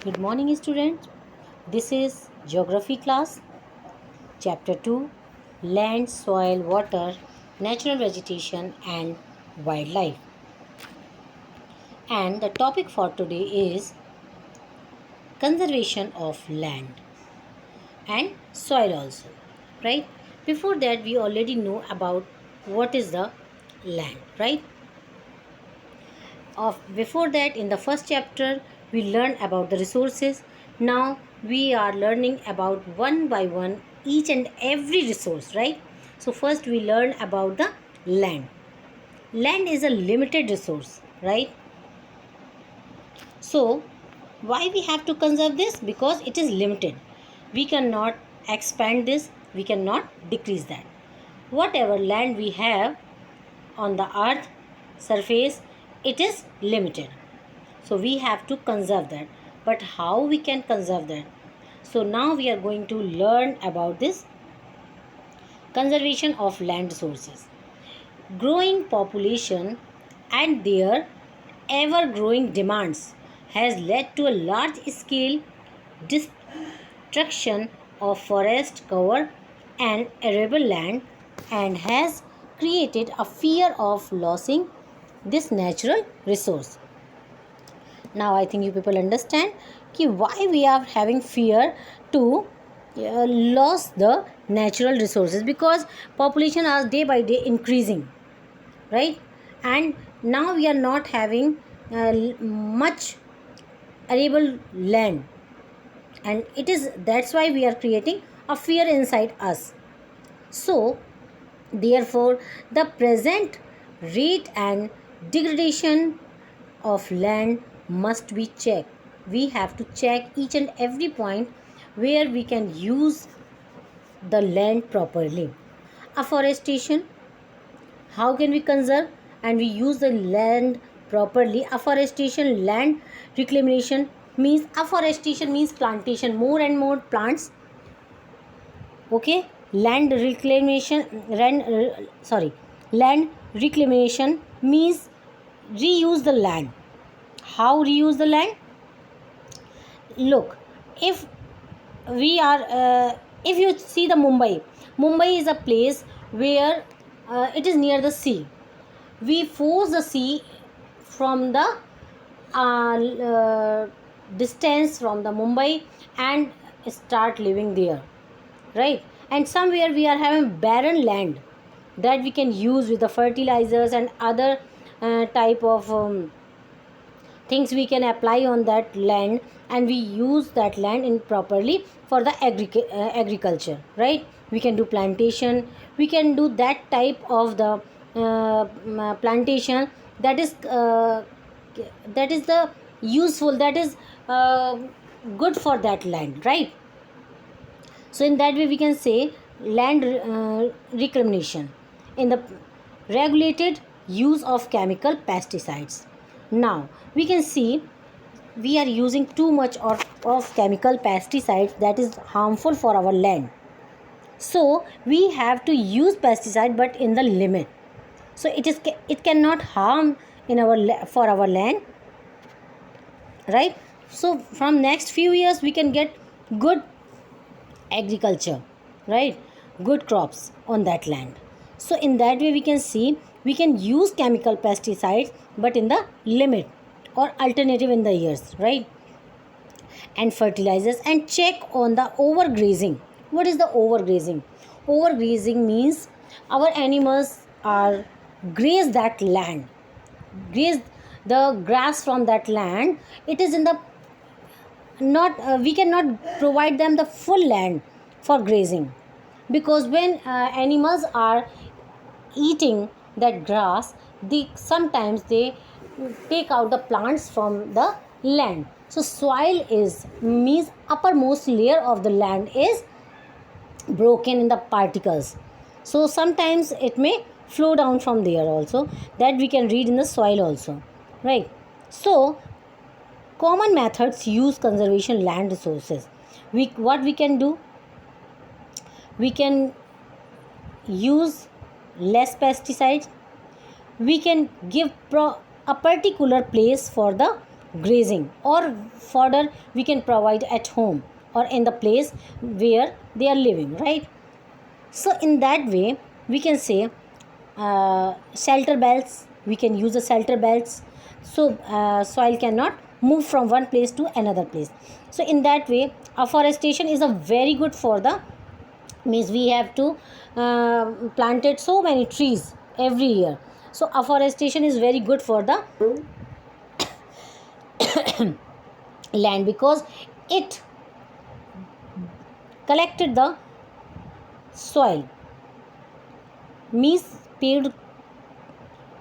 Good morning, students. This is Geography class, Chapter 2 Land, Soil, Water, Natural Vegetation, and Wildlife. And the topic for today is conservation of land and soil, also. Right? Before that, we already know about what is the land, right? Before that, in the first chapter, we learned about the resources. Now we are learning about one by one each and every resource, right? So first we learn about the land. Land is a limited resource, right? So why we have to conserve this? Because it is limited. We cannot expand this, we cannot decrease that. Whatever land we have on the earth surface, it is limited. So we have to conserve that. But how we can conserve that? So now we are going to learn about this conservation of land resources. Growing population and their ever growing demands has led to a large scale destruction of forest cover and arable land and has created a fear of losing this natural resource. Now I think you people understand why we are having fear to lose the natural resources, because population are day by day increasing, right? And now we are not having much arable land, and that's why we are creating a fear inside us. So therefore the present rate and degradation of land must be checked. We have to check each and every point where we can use the land properly. Afforestation, how can we conserve and we use the land properly? Afforestation, land reclamation means afforestation means plantation, more and more plants. Okay, land reclamation means reuse the land. How reuse the land? Look, if we are if you see the Mumbai is a place where it is near the sea. We force the sea from the distance from the Mumbai and start living there, right? And somewhere we are having barren land that we can use with the fertilizers and other type of things we can apply on that land, and we use that land in properly for the agriculture, right? We can do plantation, we can do that type of the plantation that is the useful, that is uh, good for that land, right? So in that way we can say land reclamation in the regulated use of chemical pesticides. Now we can see we are using too much of chemical pesticides that is harmful for our land. So we have to use pesticide but in the limit. So it cannot harm in for our land, right? So from next few years we can get good agriculture, right? Good crops on that land. So in that way we can see we can use chemical pesticides but in the limit, or alternative in the years, right? And fertilizers, and check on the overgrazing. What is the overgrazing? Overgrazing means our animals are graze that land, graze the grass from that land. It is in the not we cannot provide them the full land for grazing, because when animals are eating that grass, they sometimes they take out the plants from the land. So soil is means uppermost layer of the land is broken in the particles. So sometimes it may flow down from there also, that we can read in the soil also, right? So common methods use conservation land resources. What we can do, we can use less pesticides. We can give a particular place for the grazing, or fodder we can provide at home or in the place where they are living, right? So in that way we can say shelter belts, we can use the shelter belts, so soil cannot move from one place to another place. So in that way afforestation is a very good for the, means we have to planted so many trees every year. So afforestation is very good for the land because it collected the soil, means पेड़,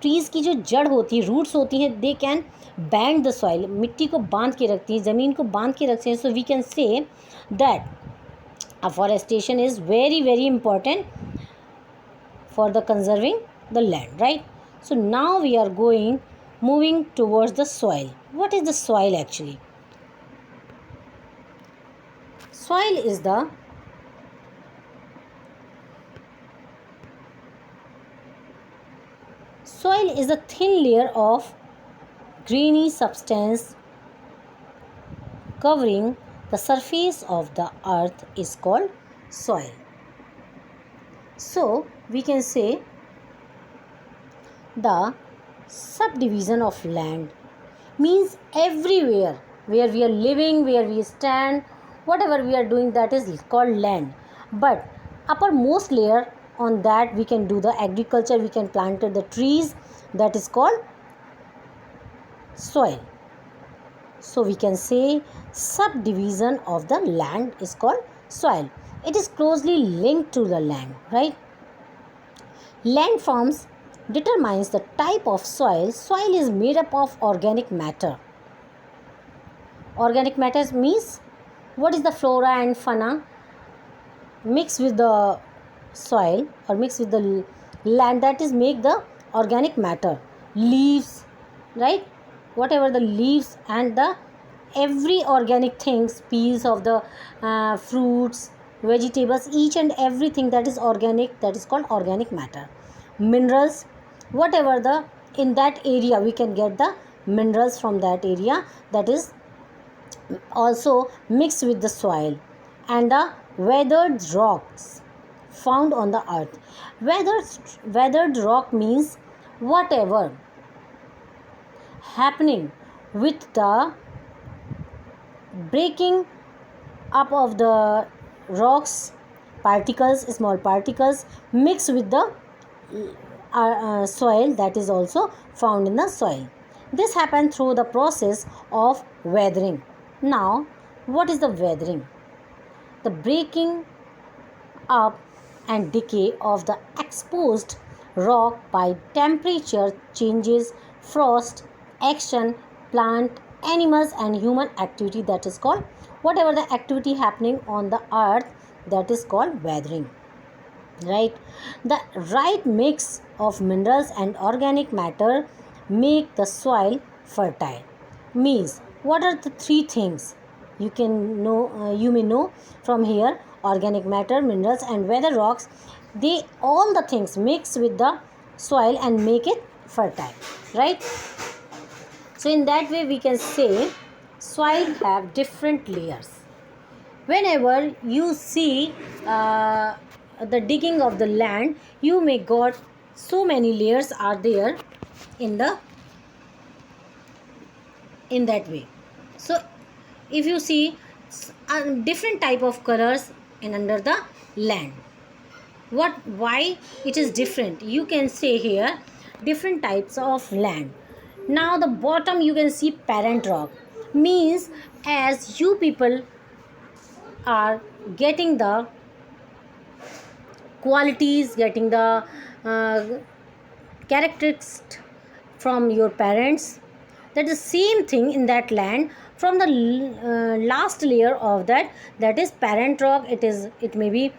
trees की जो जड़ होती है, roots होती हैं, they can band the soil, मिट्टी को बांध के रखती हैं, ज़मीन को बांध के रखते हैं. So we can say that afforestation is very very important for the conserving the land, right. So now we are going moving towards the soil. What is the soil actually? Soil is the a thin layer of greeny substance covering the surface of the earth is called soil. So we can say the subdivision of land means everywhere where we are living, where we stand, whatever we are doing, that is called land. But uppermost layer, on that we can do the agriculture, we can plant the trees, that is called soil. So we can say subdivision of the land is called soil. It is closely linked to the land, right? Land forms determines the type of soil. Soil is made up of organic matter. Organic matter means what is the flora and fauna mixed with the soil or mixed with the land, that is make the organic matter. Leaves, right? Whatever the leaves and the every organic things, peels of the fruits, vegetables, each and everything that is organic, that is called organic matter. Minerals, whatever the in that area we can get the minerals from that area, that is also mixed with the soil. And the weathered rocks found on the earth. Weathered rock means whatever happening with the breaking up of the rocks, particles, small particles mixed with the soil, that is also found in the soil. This happens through the process of weathering. Now, what is the weathering? The breaking up and decay of the exposed rock by temperature changes, frost, action, plant, animals and human activity, that is called whatever the activity happening on the earth, that is called weathering, right? The right mix of minerals and organic matter make the soil fertile. Means what are the three things you can know, you may know from here: organic matter, minerals and weather rocks. They all the things mix with the soil and make it fertile, right? So in that way we can say soil have different layers. Whenever you see the digging of the land, you may got so many layers are there in that way. So if you see different type of colors in under the land, why it is different, you can say here different types of land. Now the bottom you can see parent rock, means as you people are getting the qualities, getting the characteristics from your parents, that is same thing in that land. From the last layer of that is parent rock. It may be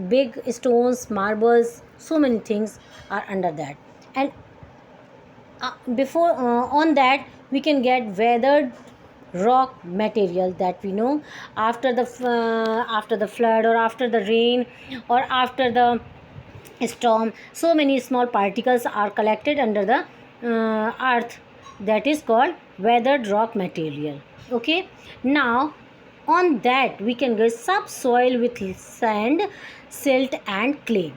big stones, marbles, so many things are under that. And before on that we can get weathered rock material, that we know after the flood or after the rain or after the storm, so many small particles are collected under the earth, that is called weathered rock material. Okay, now on that we can get subsoil with sand, silt and clay.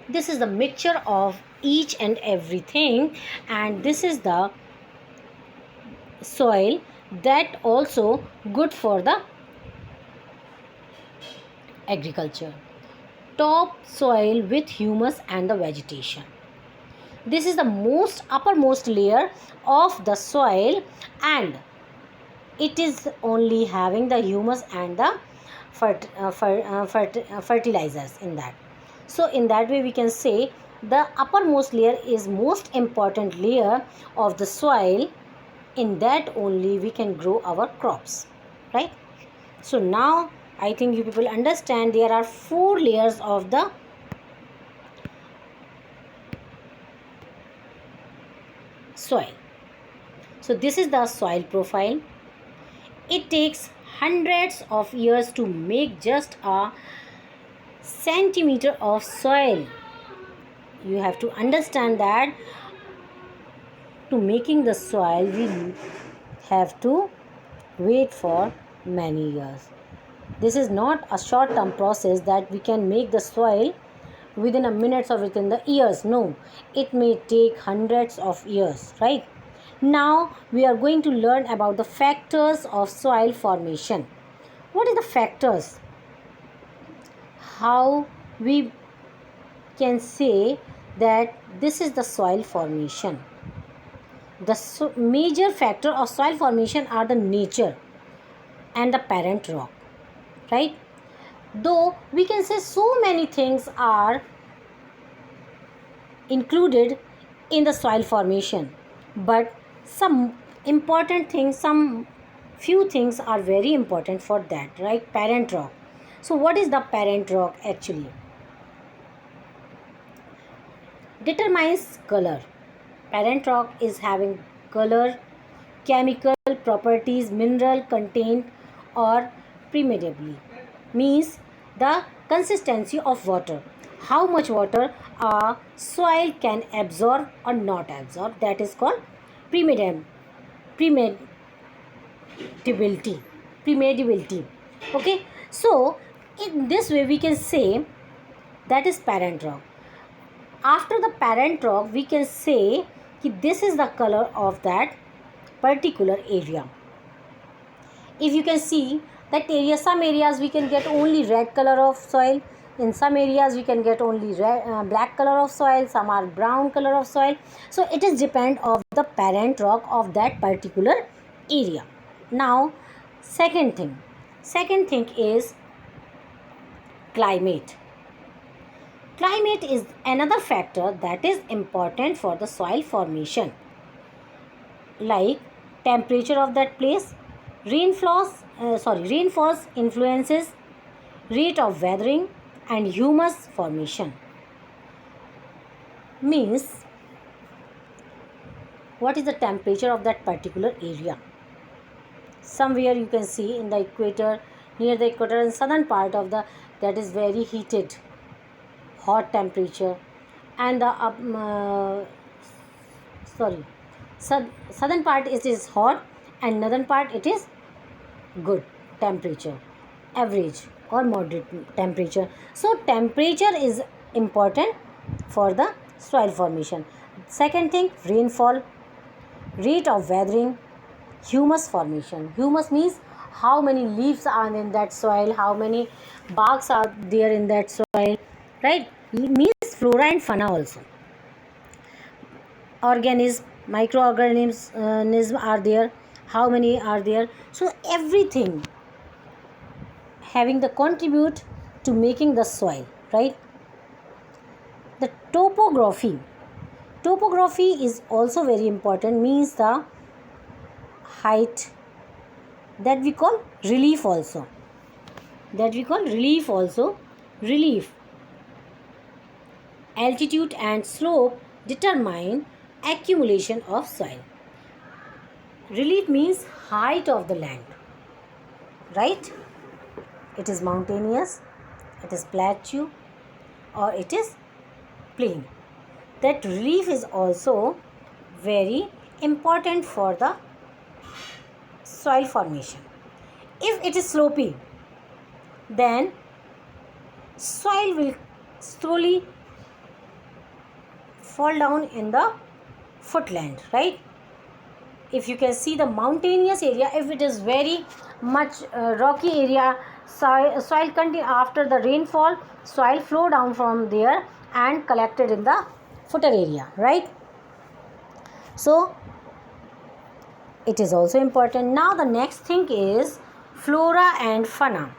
This is the mixture of each and everything, and this is the soil that also good for the agriculture. Top soil with humus and the vegetation. This is the most uppermost layer of the soil, and it is only having the humus and the fertilizers in that. So in that way we can say the uppermost layer is most important layer of the soil. In that only we can grow our crops, right? So now I think you people understand there are 4 layers of the soil. So this is the soil profile. It takes hundreds of years to make just a centimeter of soil. You have to understand that to making the soil we have to wait for many years. This is not a short term process that we can make the soil within a minutes or within the years. No, it may take hundreds of years, right? Now we are going to learn about the factors of soil formation. What are the factors? How we can say that this is the soil formation. The major factor of soil formation are the nature and the parent rock, right? Though we can say so many things are included in the soil formation, but some important things, some few things are very important for that, right? Parent rock. So what is the parent rock actually? Determines color. Parent rock is having color, chemical properties, mineral content or permeability, means the consistency of water, how much water a soil can absorb or not absorb, that is called permeability. Permeability. Okay, so in this way we can say that is parent rock. After the parent rock we can say that this is the color of that particular area. If you can see that area, some areas we can get only red color of soil, in some areas we can get only black color of soil, some are brown color of soil. So it is depend of the parent rock of that particular area. Now second thing is climate. Climate is another factor that is important for the soil formation, like temperature of that place, rainfalls influences, rate of weathering and humus formation. Means what is the temperature of that particular area? Somewhere you can see in the equator, near the equator and southern part of the, that is very heated, hot temperature, and the southern part it is hot and northern part it is good temperature, average or moderate temperature. So temperature is important for the soil formation. Second thing, rainfall, rate of weathering, humus formation. Humus means how many leaves are in that soil, how many barks are there in that soil, right? It means flora and fauna also. Organism, microorganisms are there, how many are there. So everything having the contribute to making the soil, right? The topography is also very important, means the height, that we call relief also, relief, altitude and slope determine accumulation of soil. Relief means height of the land, right? It is mountainous, it is plateau or it is plain. That relief is also very important for the soil formation. If it is slopy, then soil will slowly fall down in the footland, right? If you can see the mountainous area, if it is very much rocky area, soil after the rainfall, soil flow down from there and collected in the footer area, right? So it is also important. Now the next thing is flora and fauna.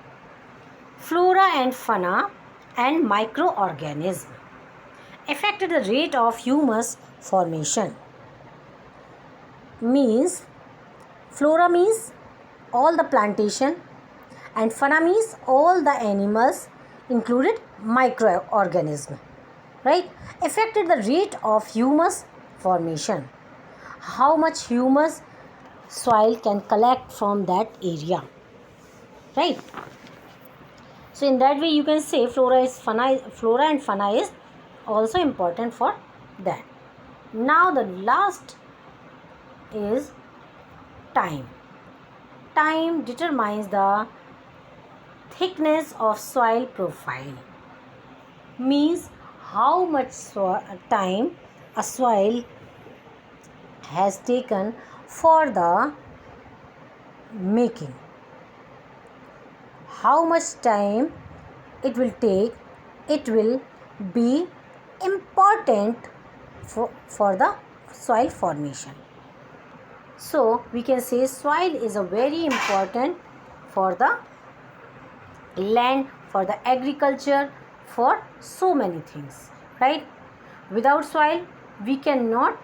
Flora and fauna and microorganisms affected the rate of humus formation. Means flora means all the plantation and fauna means all the animals included microorganism, right? Affected the rate of humus formation. How much humus soil can collect from that area, right? So in that way you can say flora and fauna is also important for that. Now the last is time. Time determines the thickness of soil profile. Means how much time a soil has taken for the making. How much time it will take, it will be important for the soil formation. So we can say soil is a very important for the land, for the agriculture, for so many things, right? Without soil we cannot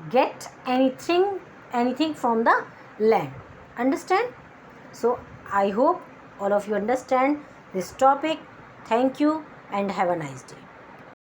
get anything from the land. Understand? So I hope all of you understand this topic. Thank you and have a nice day.